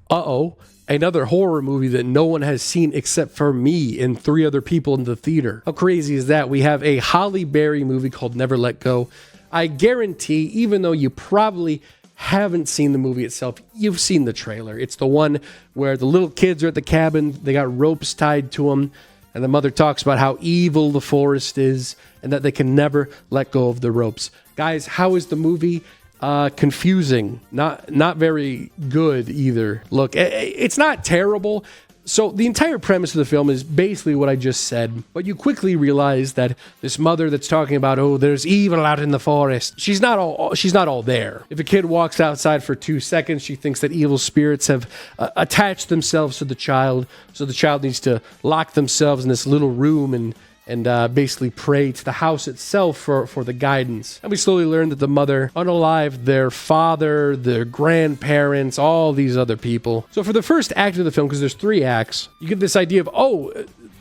Uh-oh, another horror movie that no one has seen except for me and 3 other people in the theater. How crazy is that? We have a Halle Berry movie called Never Let Go. I guarantee, even though you probably haven't seen the movie itself, you've seen the trailer. It's the one where the little kids are at the cabin, they got ropes tied to them, and the mother talks about how evil the forest is and that they can never let go of the ropes. Guys, how is the movie? Confusing, not very good either. Look, it's not terrible. So the entire premise of the film is basically what I just said, but you quickly realize that this mother that's talking about, oh, there's evil out in the forest, she's not all there. If a kid walks outside for 2 seconds, she thinks that evil spirits have attached themselves to the child, so the child needs to lock themselves in this little room and basically pray to the house itself for the guidance. And we slowly learn that the mother unalived their father, their grandparents, all these other people. So for the first act of the film, because there's 3 acts, you get this idea of, oh,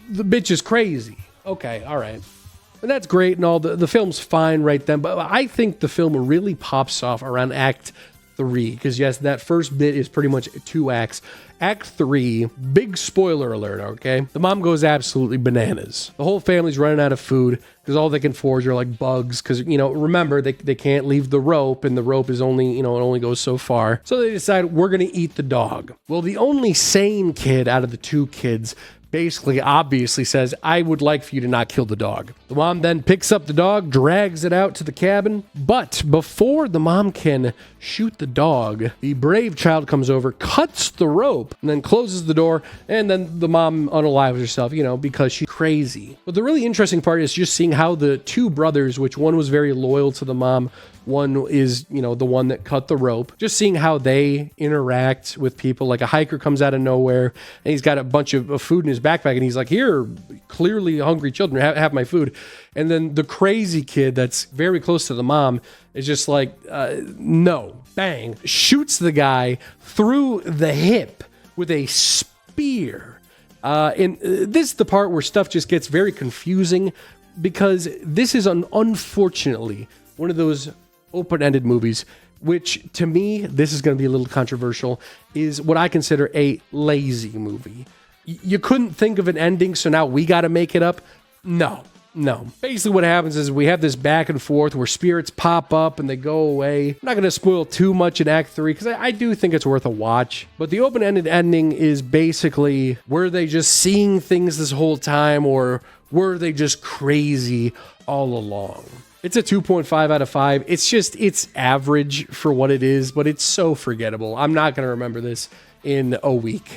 the bitch is crazy. Okay, all right. And that's great and all. The film's fine right then, but I think the film really pops off around Act 3, because yes, that first bit is pretty much 2 acts. Act 3, big spoiler alert, okay? The mom goes absolutely bananas. The whole family's running out of food because all they can forage are like bugs because, remember, they can't leave the rope and the rope is only, it only goes so far. So they decide we're going to eat the dog. Well, the only sane kid out of the 2 kids basically obviously says, I would like for you to not kill the dog. The mom then picks up the dog, drags it out to the cabin, but before the mom can shoot the dog, the brave child comes over, cuts the rope, and then closes the door, and then the mom unalives herself, because she's crazy. But the really interesting part is just seeing how the 2 brothers, which one was very loyal to the mom, one is, the one that cut the rope. Just seeing how they interact with people. Like a hiker comes out of nowhere and he's got a bunch of food in his backpack and he's like, here, clearly hungry children, have my food. And then the crazy kid that's very close to the mom is just like, no, bang, shoots the guy through the hip with a spear. And this is the part where stuff just gets very confusing because this is unfortunately one of those open-ended movies, which to me, this is going to be a little controversial, is what I consider a lazy movie. You couldn't think of an ending, so now we got to make it up? No. Basically what happens is we have this back and forth where spirits pop up and they go away. I'm not going to spoil too much in Act 3 because I do think it's worth a watch. But the open-ended ending is basically, were they just seeing things this whole time or were they just crazy all along? It's a 2.5 out of 5. It's average for what it is, but it's so forgettable. I'm not going to remember this in a week.